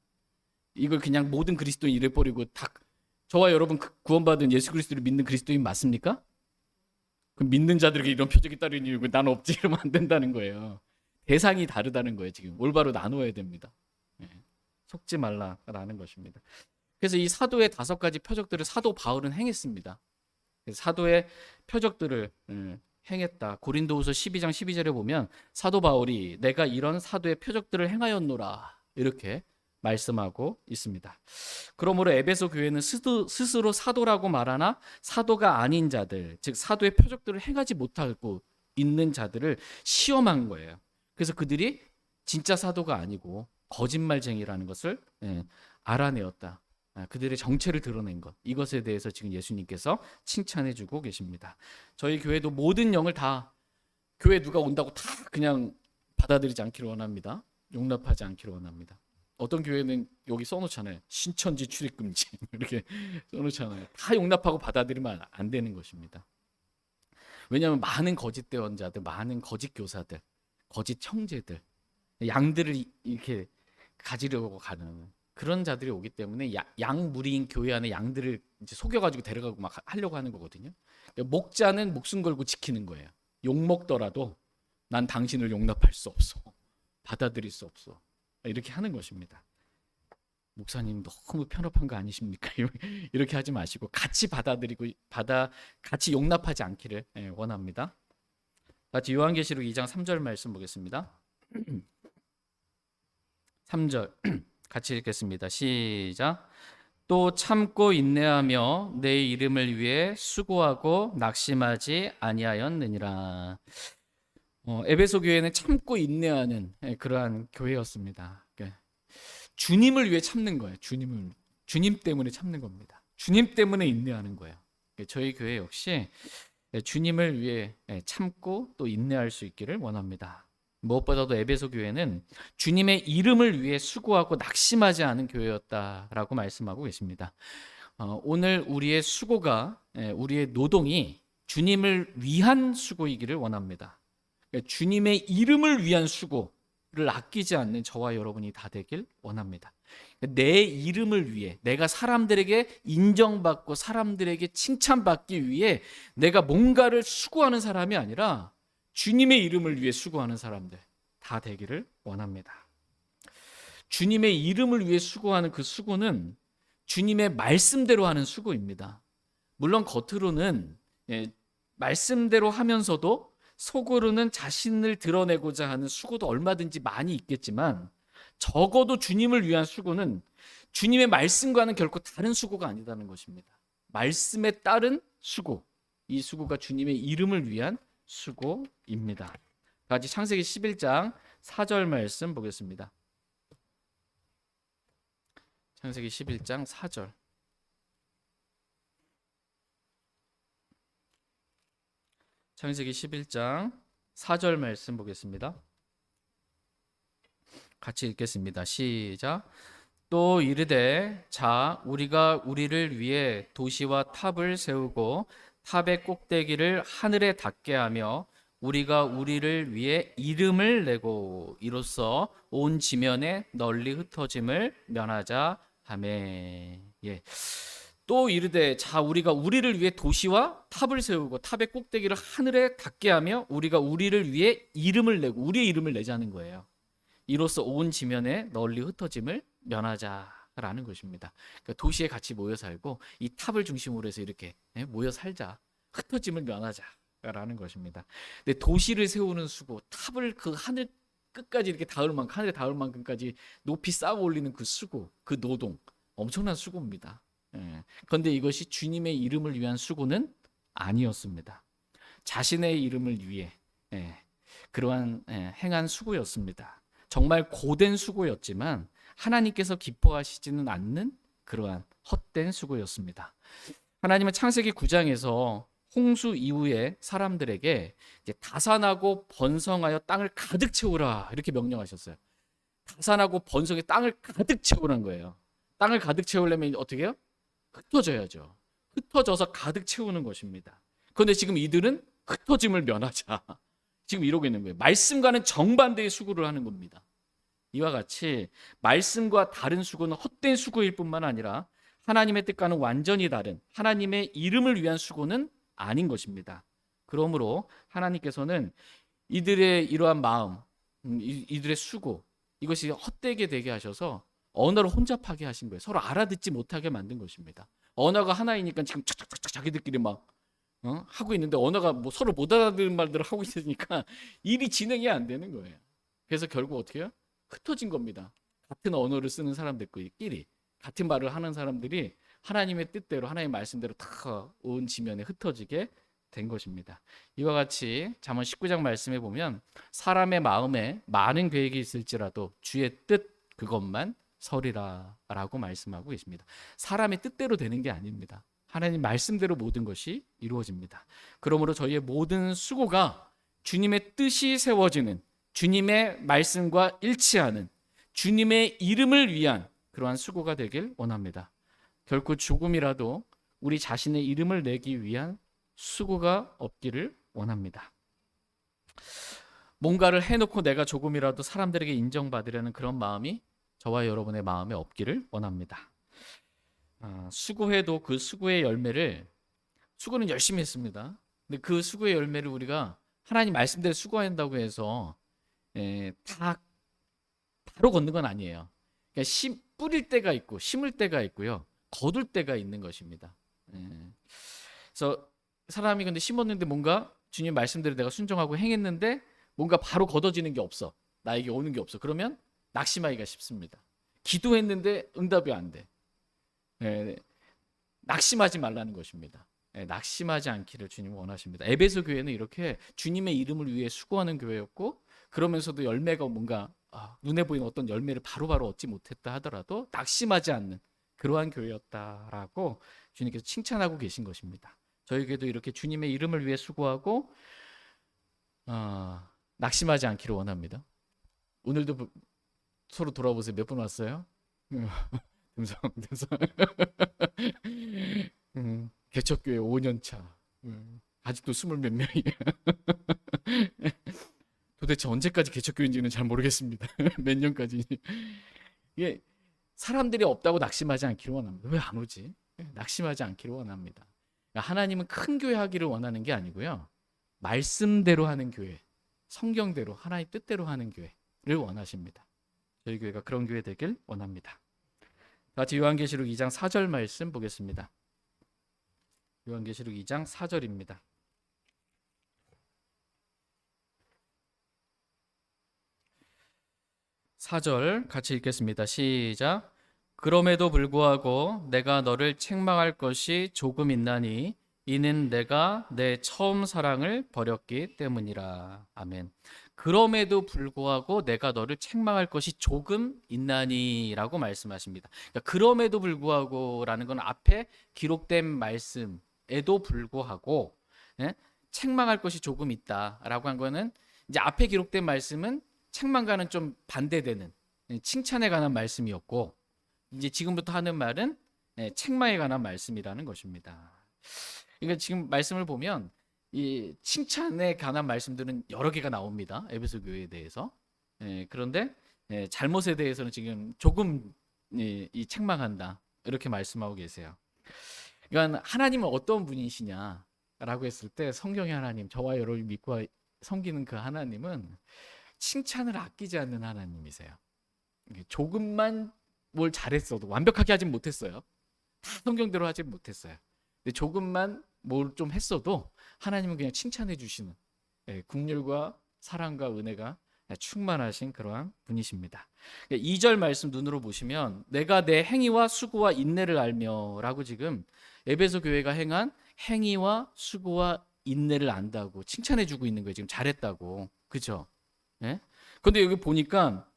이걸 그냥 모든 그리스도인 잃어버리고 다 저와 여러분 구원받은 예수 그리스도를 믿는 그리스도인 맞습니까? 그럼 믿는 자들에게 이런 표적이 따르니 이러고 난 없지 이러면 안 된다는 거예요. 대상이 다르다는 거예요. 지금 올바로 나누어야 됩니다. 속지 말라라는 것입니다. 그래서 이 사도의 5가지 표적들을 사도 바울은 행했습니다. 사도의 표적들을 행했다. 고린도후서 12장 12절에 보면 사도 바울이 내가 이런 사도의 표적들을 행하였노라 이렇게 말씀하고 있습니다. 그러므로 에베소 교회는 스스로 사도라고 말하나 사도가 아닌 자들, 즉 사도의 표적들을 행하지 못하고 있는 자들을 시험한 거예요. 그래서 그들이 진짜 사도가 아니고 거짓말쟁이라는 것을 알아내었다. 그들의 정체를 드러낸 것, 이것에 대해서 지금 예수님께서 칭찬해주고 계십니다. 저희 교회도 모든 영을 다, 교회 누가 온다고 다 그냥 받아들이지 않기를 원합니다. 용납하지 않기를 원합니다. 어떤 교회는 여기 써놓잖아요. 신천지 출입 금지 이렇게 써놓잖아요. 다 용납하고 받아들이면 안 되는 것입니다. 왜냐하면 많은 거짓 대원자들, 많은 거짓 교사들, 거짓 형제들, 양들을 이렇게 가지려고 가는 그런 자들이 오기 때문에 양 무리인 교회 안에 양들을 이제 속여가지고 데려가고 막 하려고 하는 거거든요. 목자는 목숨 걸고 지키는 거예요. 욕 먹더라도 난 당신을 용납할 수 없어, 받아들일 수 없어, 이렇게 하는 것입니다. 목사님 너무 편협한 거 아니십니까? 이렇게 하지 마시고 같이 받아들이고 같이 용납하지 않기를 원합니다. 같이 요한계시록 2장 3절 말씀 보겠습니다. 3절 같이 읽겠습니다. 시작. 또 참고 인내하며 내 이름을 위해 수고하고 낙심하지 아니하였느니라. 에베소 교회는 참고 인내하는 그러한 교회였습니다. 주님을 위해 참는 거예요. 주님 때문에 참는 겁니다. 주님 때문에 인내하는 거예요. 저희 교회 역시 주님을 위해 참고 또 인내할 수 있기를 원합니다. 무엇보다도 에베소 교회는 주님의 이름을 위해 수고하고 낙심하지 않은 교회였다라고 말씀하고 계십니다. 오늘 우리의 수고가, 우리의 노동이 주님을 위한 수고이기를 원합니다. 주님의 이름을 위한 수고를 아끼지 않는 저와 여러분이 다 되길 원합니다. 내 이름을 위해, 내가 사람들에게 인정받고 사람들에게 칭찬받기 위해 내가 뭔가를 수고하는 사람이 아니라 주님의 이름을 위해 수고하는 사람들 다 되기를 원합니다. 주님의 이름을 위해 수고하는 그 수고는 주님의 말씀대로 하는 수고입니다. 물론 겉으로는 말씀대로 하면서도 속으로는 자신을 드러내고자 하는 수고도 얼마든지 많이 있겠지만, 적어도 주님을 위한 수고는 주님의 말씀과는 결코 다른 수고가 아니다는 것입니다. 말씀에 따른 수고, 이 수고가 주님의 이름을 위한 수고입니다. 같이 창세기 11장 4절 말씀 보겠습니다. 창세기 11장 4절. 창세기 11장 4절 말씀 보겠습니다. 같이 읽겠습니다. 시작. 또 이르되 자 우리가 우리를 위해 도시와 탑을 세우고 탑의 꼭대기를 하늘에 닿게 하며 우리가 우리를 위해 이름을 내고 이로써 온 지면에 널리 흩어짐을 면하자 하매. 또 이르되 자 우리가 우리를 위해 도시와 탑을 세우고 탑의 꼭대기를 하늘에 닿게 하며 우리가 우리를 위해 이름을 내고, 우리의 이름을 내자는 거예요. 이로써 온 지면에 널리 흩어짐을 면하자라는 것입니다. 그러니까 도시에 같이 모여 살고 이 탑을 중심으로 해서 이렇게 모여 살자, 흩어짐을 면하자라는 것입니다. 근데 도시를 세우는 수고, 탑을 그 하늘 끝까지 이렇게 닿을 만큼, 하늘에 닿을 만큼까지 높이 쌓아 올리는 그 수고, 그 노동, 엄청난 수고입니다. 그런데 이것이 주님의 이름을 위한 수고는 아니었습니다. 자신의 이름을 위해 그러한 행한 수고였습니다. 정말 고된 수고였지만 하나님께서 기뻐하시지는 않는 그러한 헛된 수고였습니다. 하나님은 창세기 9장에서 홍수 이후에 사람들에게 이제 다산하고 번성하여 땅을 가득 채우라 이렇게 명령하셨어요. 다산하고 번성해 땅을 가득 채우라는 거예요. 땅을 가득 채우려면 어떻게 해요? 흩어져야죠. 흩어져서 가득 채우는 것입니다. 그런데 지금 이들은 흩어짐을 면하자, 지금 이러고 있는 거예요. 말씀과는 정반대의 수고를 하는 겁니다. 이와 같이 말씀과 다른 수고는 헛된 수고일 뿐만 아니라 하나님의 뜻과는 완전히 다른 하나님의 이름을 위한 수고는 아닌 것입니다. 그러므로 하나님께서는 이들의 이러한 마음, 이들의 수고, 이것이 헛되게 되게 하셔서 언어를 혼잡하게 하신 거예요. 서로 알아듣지 못하게 만든 것입니다. 언어가 하나이니까 지금 착착착착 자기들끼리 막 하고 있는데 언어가 뭐 서로 못 알아듣는 말들을 하고 있으니까 일이 진행이 안 되는 거예요. 그래서 결국 어떻게 해요? 흩어진 겁니다. 같은 언어를 쓰는 사람들끼리, 같은 말을 하는 사람들이 하나님의 뜻대로, 하나님의 말씀대로 다 온 지면에 흩어지게 된 것입니다. 이와 같이 잠언 19장 말씀에 보면 사람의 마음에 많은 계획이 있을지라도 주의 뜻 그것만 서리라라고 말씀하고 계십니다. 사람의 뜻대로 되는 게 아닙니다. 하나님 말씀대로 모든 것이 이루어집니다. 그러므로 저희의 모든 수고가 주님의 뜻이 세워지는, 주님의 말씀과 일치하는, 주님의 이름을 위한 그러한 수고가 되길 원합니다. 결코 조금이라도 우리 자신의 이름을 내기 위한 수고가 없기를 원합니다. 뭔가를 해놓고 내가 조금이라도 사람들에게 인정받으려는 그런 마음이 저와 여러분의 마음에 없기를 원합니다. 수고해도 그 수고의 열매를, 수고는 열심히 했습니다. 근데 그 수고의 열매를 우리가 하나님 말씀대로 수고한다고 해서 다 바로 걷는 건 아니에요. 그러니까 뿌릴 때가 있고 심을 때가 있고요, 거둘 때가 있는 것입니다. 그래서 사람이 근데 심었는데 뭔가 주님 말씀대로 내가 순종하고 행했는데 뭔가 바로 걷어지는 게 없어, 나에게 오는 게 없어. 그러면 낙심하기가 쉽습니다. 기도했는데 응답이 안 돼. 낙심하지 말라는 것입니다. 낙심하지 않기를 주님 원하십니다. 에베소 교회는 이렇게 주님의 이름을 위해 수고하는 교회였고, 그러면서도 열매가 뭔가 눈에 보이는 어떤 열매를 바로바로 얻지 못했다 하더라도 낙심하지 않는 그러한 교회였다라고 주님께서 칭찬하고 계신 것입니다. 저에게도 이렇게 주님의 이름을 위해 수고하고 낙심하지 않기를 원합니다. 오늘도 서로 돌아보세요. 몇 분 왔어요? 듬성. 개척교회 5년 차. 아직도 20몇 명이에요. 도대체 언제까지 개척교회인지는 잘 모르겠습니다. 몇 년까지. 이게 사람들이 없다고 낙심하지 않기를 원합니다. 왜 안 오지? 낙심하지 않기를 원합니다. 그러니까 하나님은 큰 교회 하기를 원하는 게 아니고요, 말씀대로 하는 교회, 성경대로 하나님 뜻대로 하는 교회를 원하십니다. 저희 교회가 그런 교회 되길 원합니다. 같이 요한계시록 2장 4절 말씀 보겠습니다. 요한계시록 2장 4절입니다. (4절) 같이 읽겠습니다. 시작. 그럼에도 불구하고 내가 너를 책망할 것이 조금 있나니 이는 내가 내 처음 사랑을 버렸기 때문이라. 아멘. 그럼에도 불구하고 내가 너를 책망할 것이 조금 있나니라고 말씀하십니다. 그러니까 그럼에도 불구하고라는 건 앞에 기록된 말씀에도 불구하고 책망할 것이 조금 있다라고 한 거는, 이제 앞에 기록된 말씀은 책망과는 좀 반대되는 칭찬에 관한 말씀이었고, 이제 지금부터 하는 말은 책망에 관한 말씀이라는 것입니다. 그러니까 지금 말씀을 보면 이 칭찬에 관한 말씀들은 여러 개가 나옵니다. 에베소 교회에 대해서. 그런데 잘못에 대해서는 지금 조금 이 책망한다 이렇게 말씀하고 계세요. 그러니까 하나님은 어떤 분이시냐라고 했을 때, 성경의 하나님, 저와 여러분이 믿고 섬기는 그 하나님은 칭찬을 아끼지 않는 하나님이세요. 조금만 뭘 잘했어도, 완벽하게 하진 못했어요. 다 성경대로 하진 못했어요. 근데 조금만 뭘 좀 했어도 하나님은 그냥 칭찬해 주시는, 긍휼과 사랑과 은혜가 충만하신 그러한 분이십니다. 2절 말씀 눈으로 보시면 내가 내 행위와 수고와 인내를 알며 라고 지금 에베소 교회가 행한 행위와 수고와 인내를 안다고 칭찬해 주고 있는 거예요. 지금 잘했다고. 그죠? 그런데 여기 보니까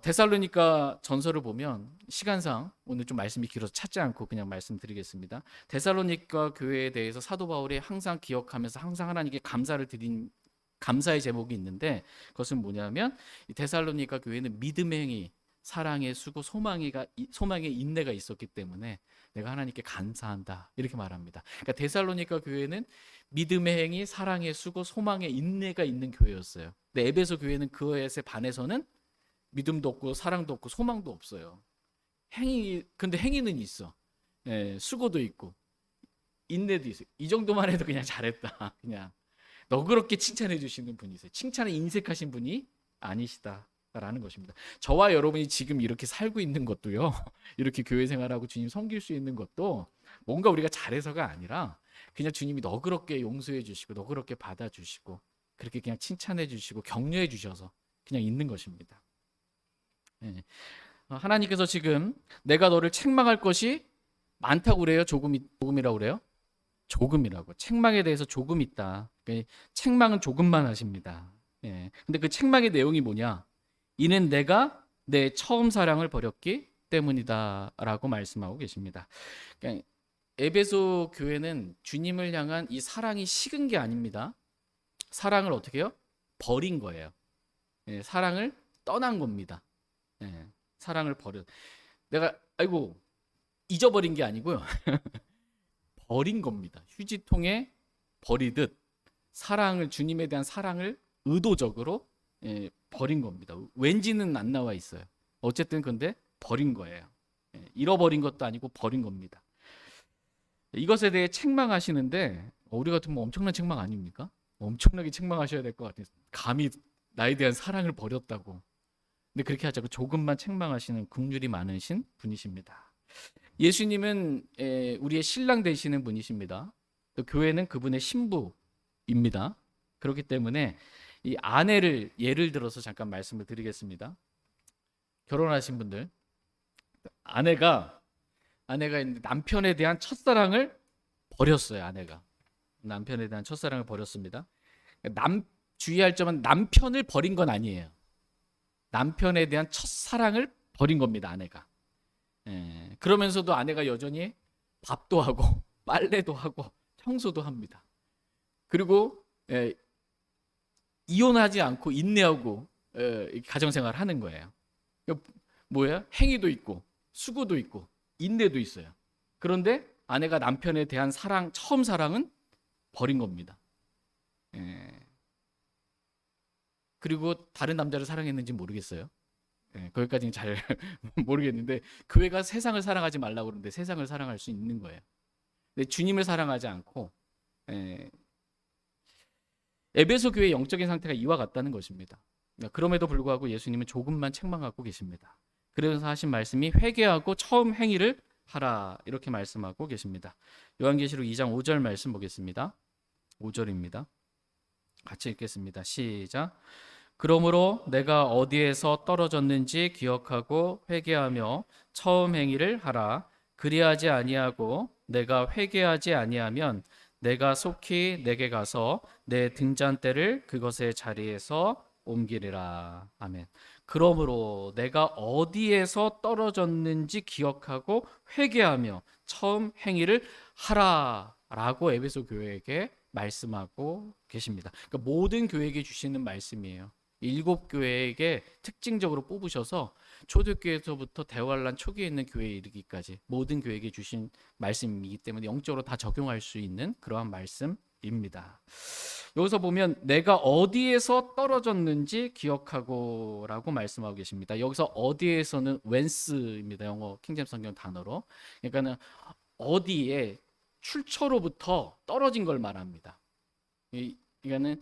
데살로니가 전서를 보면, 시간상 오늘 좀 말씀이 길어서 찾지 않고 그냥 말씀드리겠습니다. 데살로니가 교회에 대해서 사도 바울이 항상 기억하면서 항상 하나님께 감사를 드린 감사의 제목이 있는데, 그것은 뭐냐면 이 데살로니가 교회는 믿음의 행위, 사랑의 수고, 소망의 인내가 있었기 때문에 내가 하나님께 감사한다 이렇게 말합니다. 그러니까 데살로니가 교회는 믿음의 행위, 사랑의 수고, 소망의 인내가 있는 교회였어요. 근데 에베소 교회는 그것에 반해서는 믿음도 없고 사랑도 없고 소망도 없어요. 근데 행위는 있어. 수고도 있고 인내도 있어요. 이 정도만 해도 그냥 잘했다. 그냥 너그럽게 칭찬해 주시는 분이세요. 칭찬에 인색하신 분이 아니시다라는 것입니다. 저와 여러분이 지금 이렇게 살고 있는 것도요, 이렇게 교회 생활하고 주님 섬길 수 있는 것도 뭔가 우리가 잘해서가 아니라 그냥 주님이 너그럽게 용서해 주시고 너그럽게 받아주시고 그렇게 그냥 칭찬해 주시고 격려해 주셔서 그냥 있는 것입니다. 하나님께서 지금 내가 너를 책망할 것이 많다고 그래요? 조금이라고 그래요? 조금이라고. 책망에 대해서 조금 있다. 책망은 조금만 하십니다. 예. 근데 그 책망의 내용이 뭐냐? 이는 내가 내 처음 사랑을 버렸기 때문이다라고 말씀하고 계십니다. 그러니까 에베소 교회는 주님을 향한 이 사랑이 식은 게 아닙니다. 사랑을 어떻게 해요? 버린 거예요. 예, 사랑을 떠난 겁니다. 예, 사랑을 버려. 내가 아이고 잊어버린 게 아니고요. 버린 겁니다. 휴지통에 버리듯 사랑을 주님에 대한 사랑을 의도적으로 버린 겁니다. 왠지는 안 나와 있어요. 어쨌든 근데 버린 거예요. 잃어버린 것도 아니고 버린 겁니다. 이것에 대해 책망하시는데 우리 같으면 엄청난 책망 아닙니까? 엄청나게 책망하셔야 될 것 같아요. 감히 나에 대한 사랑을 버렸다고. 근데 그렇게 하자고 조금만 책망하시는 긍휼이 많으신 분이십니다. 예수님은 우리의 신랑 되시는 분이십니다. 또 교회는 그분의 신부입니다. 그렇기 때문에 이 아내를 예를 들어서 잠깐 말씀을 드리겠습니다. 결혼하신 분들, 아내가 남편에 대한 첫사랑을 버렸어요. 아내가 남편에 대한 첫사랑을 버렸습니다. 주의할 점은 남편을 버린 건 아니에요. 남편에 대한 첫사랑을 버린 겁니다. 아내가. 그러면서도 아내가 여전히 밥도 하고 빨래도 하고 청소도 합니다. 그리고 이혼하지 않고 인내하고 가정생활을 하는 거예요. 뭐야? 행위도 있고 수고도 있고 인내도 있어요. 그런데 아내가 남편에 대한 사랑, 처음 사랑은 버린 겁니다. 그리고 다른 남자를 사랑했는지 모르겠어요. 거기까지는 잘 모르겠는데 교회가 세상을 사랑하지 말라고 그러는데 세상을 사랑할 수 있는 거예요. 근데 주님을 사랑하지 않고 에베소 교회의 영적인 상태가 이와 같다는 것입니다. 그럼에도 불구하고 예수님은 조금만 책망하고 계십니다. 그래서 하신 말씀이 회개하고 처음 행위를 하라 이렇게 말씀하고 계십니다. 요한계시록 2장 5절 말씀 보겠습니다. 5절입니다. 같이 읽겠습니다. 시작. 그러므로 내가 어디에서 떨어졌는지 기억하고 회개하며 처음 행위를 하라. 그리하지 아니하고 내가 회개하지 아니하면 내가 속히 내게 가서 내 등잔대를 그것의 자리에서 옮기리라. 아멘. 그러므로 내가 어디에서 떨어졌는지 기억하고 회개하며 처음 행위를 하라라고 에베소 교회에게 말씀하고 계십니다. 그러니까 모든 교회에게 주시는 말씀이에요. 7교회에게 특징적으로 뽑으셔서 초대교회에서부터 대환란 초기에 있는 교회에 이르기까지 모든 교회에게 주신 말씀이기 때문에 영적으로 다 적용할 수 있는 그러한 말씀입니다. 여기서 보면 내가 어디에서 떨어졌는지 기억하고 라고 말씀하고 계십니다. 여기서 어디에서는 whence입니다. 영어 킹제임스 성경 단어로. 그러니까는 어디에 출처로부터 떨어진 걸 말합니다. 그러니까는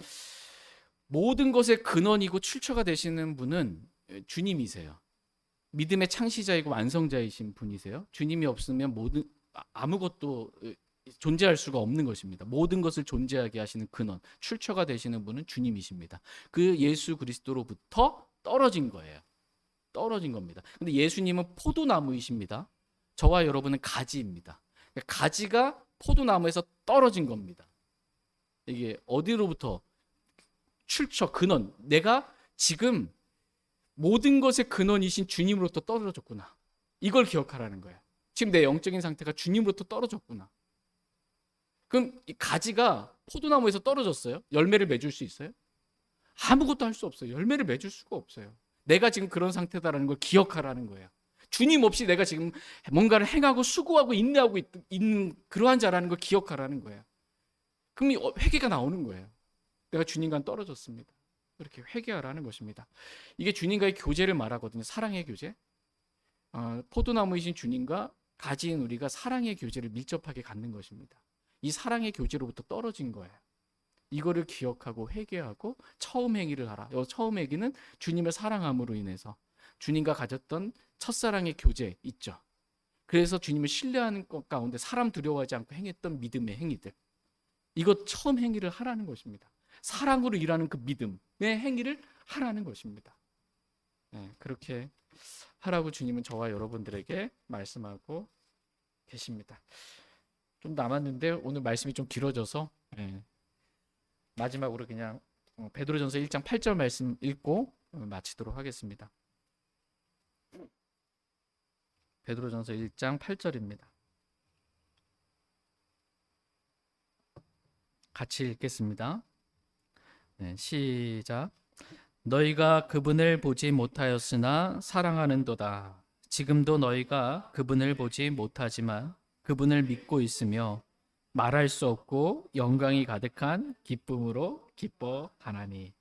모든 것의 근원이고 출처가 되시는 분은 주님이세요. 믿음의 창시자이고 완성자이신 분이세요. 주님이 없으면 아무것도 존재할 수가 없는 것입니다. 모든 것을 존재하게 하시는 근원, 출처가 되시는 분은 주님이십니다. 그 예수 그리스도로부터 떨어진 거예요. 떨어진 겁니다. 근데 예수님은 포도나무이십니다. 저와 여러분은 가지입니다. 가지가 포도나무에서 떨어진 겁니다. 이게 어디로부터? 출처, 근원. 내가 지금 모든 것의 근원이신 주님으로부터 떨어졌구나. 이걸 기억하라는 거예요. 지금 내 영적인 상태가 주님으로부터 떨어졌구나. 그럼 이 가지가 포도나무에서 떨어졌어요? 열매를 맺을 수 있어요? 아무것도 할 수 없어요. 열매를 맺을 수가 없어요. 내가 지금 그런 상태다라는 걸 기억하라는 거예요. 주님 없이 내가 지금 뭔가를 행하고 수고하고 인내하고 있는 그러한 자라는 걸 기억하라는 거예요. 그럼 회개가 나오는 거예요. 내가 주님과는 떨어졌습니다. 이렇게 회개하라는 것입니다. 이게 주님과의 교제를 말하거든요. 사랑의 교제. 포도나무이신 주님과 가지인 우리가 사랑의 교제를 밀접하게 갖는 것입니다. 이 사랑의 교제로부터 떨어진 거예요. 이거를 기억하고 회개하고 처음 행위를 하라. 처음 행위는 주님을 사랑함으로 인해서 주님과 가졌던 첫사랑의 교제 있죠. 그래서 주님을 신뢰하는 것 가운데 사람 두려워하지 않고 행했던 믿음의 행위들. 이것 처음 행위를 하라는 것입니다. 사랑으로 일하는 그 믿음의 행위를 하라는 것입니다. 그렇게 하라고 주님은 저와 여러분들에게 말씀하고 계십니다. 좀 남았는데 오늘 말씀이 좀 길어져서 예, 마지막으로 그냥 베드로전서 1장 8절 말씀 읽고 마치도록 하겠습니다. 베드로전서 1장 8절입니다. 같이 읽겠습니다. 네, 시작. 너희가 그분을 보지 못하였으나 사랑하는도다. 지금도 너희가 그분을 보지 못하지만 그분을 믿고 있으며 말할 수 없고 영광이 가득한 기쁨으로 기뻐하나니.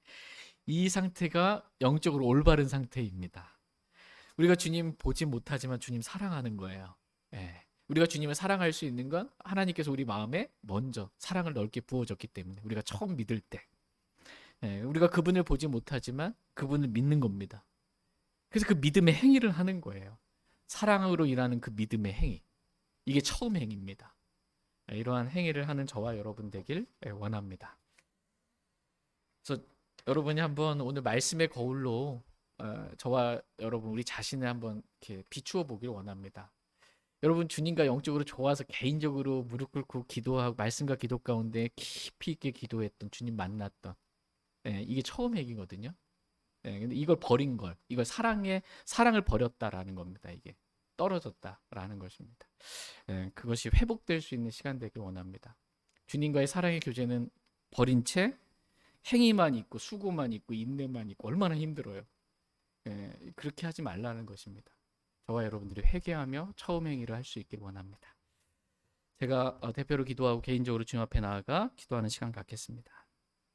이 상태가 영적으로 올바른 상태입니다. 우리가 주님 보지 못하지만 주님 사랑하는 거예요. 예. 우리가 주님을 사랑할 수 있는 건 하나님께서 우리 마음에 먼저 사랑을 넓게 부어줬기 때문에 우리가 처음 믿을 때 우리가 그분을 보지 못하지만 그분을 믿는 겁니다. 그래서 그 믿음의 행위를 하는 거예요. 사랑으로 일하는 그 믿음의 행위. 이게 처음 행위입니다. 이러한 행위를 하는 저와 여러분 되길 원합니다. 그래서 여러분이 한번 오늘 말씀의 거울로 저와 여러분 우리 자신을 한번 이렇게 비추어 보길 원합니다. 여러분 주님과 영적으로 좋아서 개인적으로 무릎 꿇고 기도하고 말씀과 기도 가운데 깊이 있게 기도했던 주님 만났던 이게 처음 행위거든요. 근데 이걸 버린 걸, 이걸 사랑을 버렸다라는 겁니다. 이게 떨어졌다라는 것입니다. 그것이 회복될 수 있는 시간 되길 원합니다. 주님과의 사랑의 교제는 버린 채 행위만 있고 수고만 있고 인내만 있고 얼마나 힘들어요. 그렇게 하지 말라는 것입니다. 저와 여러분들이 회개하며 처음 행위를 할 수 있길 원합니다. 제가 대표로 기도하고 개인적으로 주님 앞에 나아가 기도하는 시간 갖겠습니다.